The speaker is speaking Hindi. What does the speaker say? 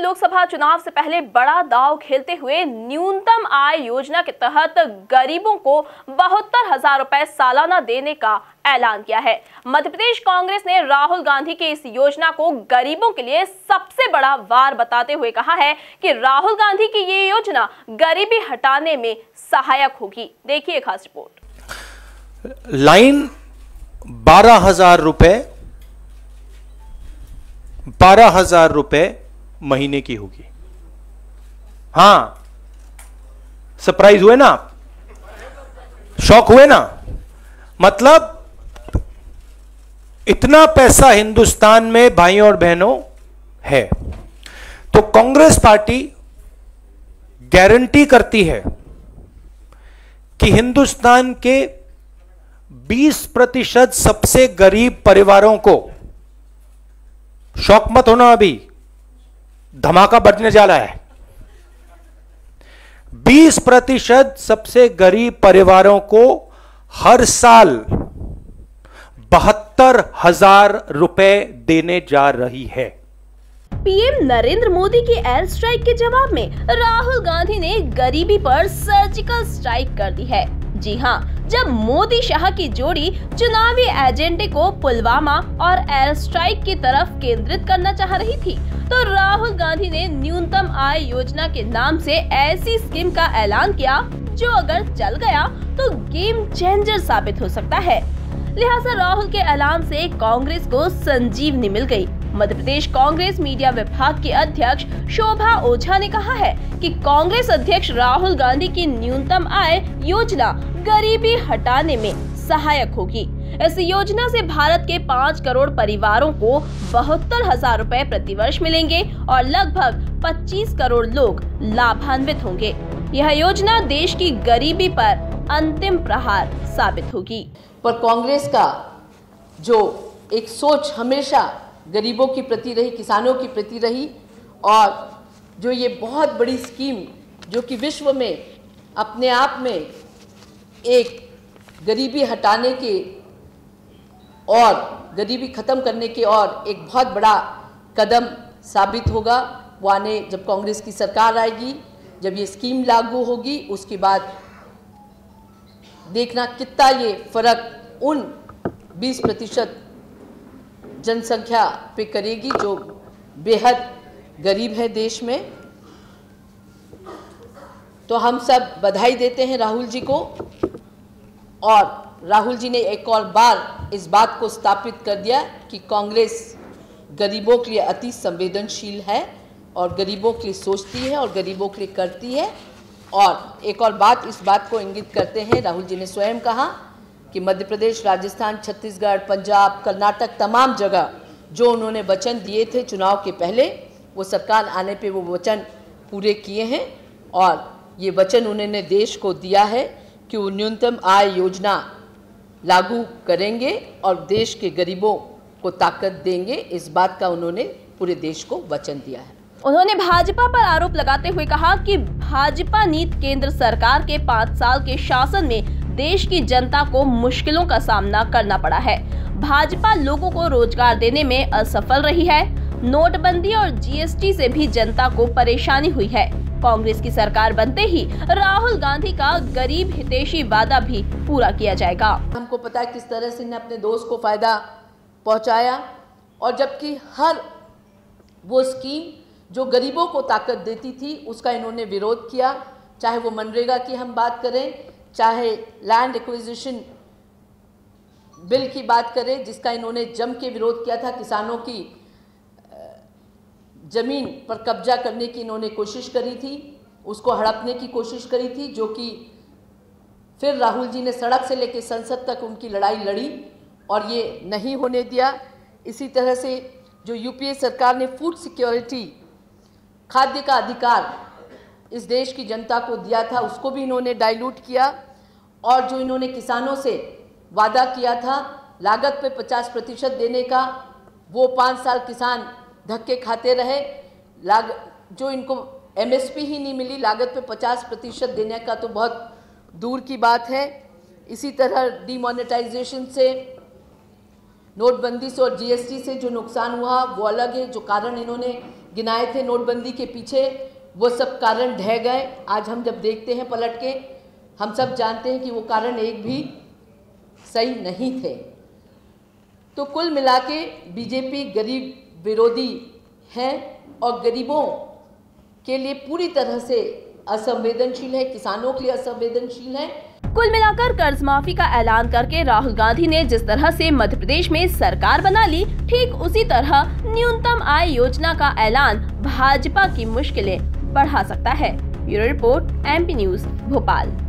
लोकसभा चुनाव से पहले बड़ा दांव खेलते हुए न्यूनतम आय योजना के तहत गरीबों को 72,000 रुपए सालाना देने का ऐलान किया है। मध्य प्रदेश कांग्रेस ने राहुल गांधी की इस योजना को गरीबों के लिए सबसे बड़ा वार बताते हुए कहा है कि राहुल गांधी की ये योजना गरीबी हटाने में सहायक होगी। देखिए खास रिपोर्ट। लाइन 12,000 रुपए महीने की होगी। हां, सरप्राइज हुए ना आप, शॉक हुए ना। मतलब इतना पैसा हिंदुस्तान में भाइयों और बहनों है। तो कांग्रेस पार्टी गारंटी करती है कि हिंदुस्तान के 20% सबसे गरीब परिवारों को, शौक मत होना, अभी धमाका बढ़ने जा रहा है, 20% सबसे गरीब परिवारों को हर साल 72,000 रुपए देने जा रही है। पीएम नरेंद्र मोदी की एयर स्ट्राइक के जवाब में राहुल गांधी ने गरीबी पर सर्जिकल स्ट्राइक कर दी है। जी हां, जब मोदी शाह की जोड़ी चुनावी एजेंडे को पुलवामा और एयर स्ट्राइक की तरफ केंद्रित करना चाह रही थी, तो राहुल गांधी ने न्यूनतम आय योजना के नाम से ऐसी स्कीम का ऐलान किया जो अगर चल गया तो गेम चेंजर साबित हो सकता है। लिहाजा राहुल के ऐलान से कांग्रेस को संजीवनी मिल गई। मध्य प्रदेश कांग्रेस मीडिया विभाग की अध्यक्ष शोभा ओझा ने कहा है कि कांग्रेस अध्यक्ष राहुल गांधी की न्यूनतम आय योजना गरीबी हटाने में सहायक होगी। इस योजना से भारत के 5 करोड़ परिवारों को 72,000 रुपए प्रतिवर्ष मिलेंगे और लगभग 25 करोड़ लोग लाभान्वित होंगे। यह योजना देश की गरीबी पर अंतिम प्रहार साबित होगी। पर कांग्रेस का जो एक सोच हमेशा गरीबों की प्रति रही, किसानों की प्रति रही, और जो ये बहुत बड़ी स्कीम जो कि विश्व में अपने आप में एक गरीबी हटाने के और गरीबी खत्म करने के और एक बहुत बड़ा कदम साबित होगा, वो आने जब कांग्रेस की सरकार आएगी, जब ये स्कीम लागू होगी, उसके बाद देखना कितना ये फर्क उन 20% जनसंख्या पे करेगी जो बेहद गरीब है देश में। तो हम सब बधाई देते हैं राहुल जी को, और राहुल जी ने एक और बार इस बात को स्थापित कर दिया कि कांग्रेस गरीबों के लिए अति संवेदनशील है और गरीबों के लिए सोचती है और गरीबों के लिए करती है। और एक और बात, इस बात को इंगित करते हैं, राहुल जी ने स्वयं कहा कि मध्य प्रदेश, राजस्थान, छत्तीसगढ़, पंजाब, कर्नाटक, तमाम जगह जो उन्होंने वचन दिए थे चुनाव के पहले, वो सरकार आने पे वो वचन पूरे किए हैं। और ये वचन उन्होंने देश को दिया है कि वो न्यूनतम आय योजना लागू करेंगे और देश के गरीबों को ताकत देंगे। इस बात का उन्होंने पूरे देश को वचन दिया है। उन्होंने भाजपा पर आरोप लगाते हुए कहा कि भाजपा नीति केंद्र सरकार के 5 साल के शासन में देश की जनता को मुश्किलों का सामना करना पड़ा है। भाजपा लोगों को रोजगार देने में असफल रही है। नोटबंदी और जीएसटी से भी जनता को परेशानी हुई है। कांग्रेस की सरकार बनते ही राहुल गांधी का गरीब हितैषी वादा भी पूरा किया जाएगा। हमको पता है किस तरह से इन्हें अपने दोस्त को फायदा पहुंचाया, और जबकि हर वो स्कीम जो गरीबों को ताकत देती थी उसका इन्होंने विरोध किया। चाहे वो मनरेगा की हम बात करें, चाहे लैंड एक्विजिशन बिल की बात करें जिसका इन्होंने जम के विरोध किया था, किसानों की जमीन पर कब्जा करने की इन्होंने कोशिश करी थी, उसको हड़पने की कोशिश करी थी, जो कि फिर राहुल जी ने सड़क से लेकर संसद तक उनकी लड़ाई लड़ी और ये नहीं होने दिया। इसी तरह से जो यूपीए सरकार ने फूड सिक्योरिटी, खाद्य का अधिकार इस देश की जनता को दिया था, उसको भी इन्होंने डाइल्यूट किया। और जो इन्होंने किसानों से वादा किया था लागत पे 50% देने का, वो 5 साल किसान धक्के खाते रहे। जो इनको एमएसपी ही नहीं मिली, लागत पे 50% देने का तो बहुत दूर की बात है। इसी तरह डीमोनेटाइजेशन से, नोटबंदी से और जीएसटी से जो नुकसान हुआ वो अलग है, जो कारण इन्होंने गिनाए थे नोटबंदी के पीछे, वो सब कारण ढह गए। आज हम जब देखते हैं पलट के, हम सब जानते हैं कि वो कारण एक भी सही नहीं थे। तो कुल मिला के बीजेपी गरीब विरोधी है और गरीबों के लिए पूरी तरह से असंवेदनशील है, किसानों के लिए असंवेदनशील है। कुल मिलाकर कर्ज माफी का ऐलान करके राहुल गांधी ने जिस तरह से मध्य प्रदेश में सरकार बना ली, ठीक उसी तरह न्यूनतम आय योजना का ऐलान भाजपा की मुश्किलें बढ़ा सकता है। Bureau report, MP news, Bhopal.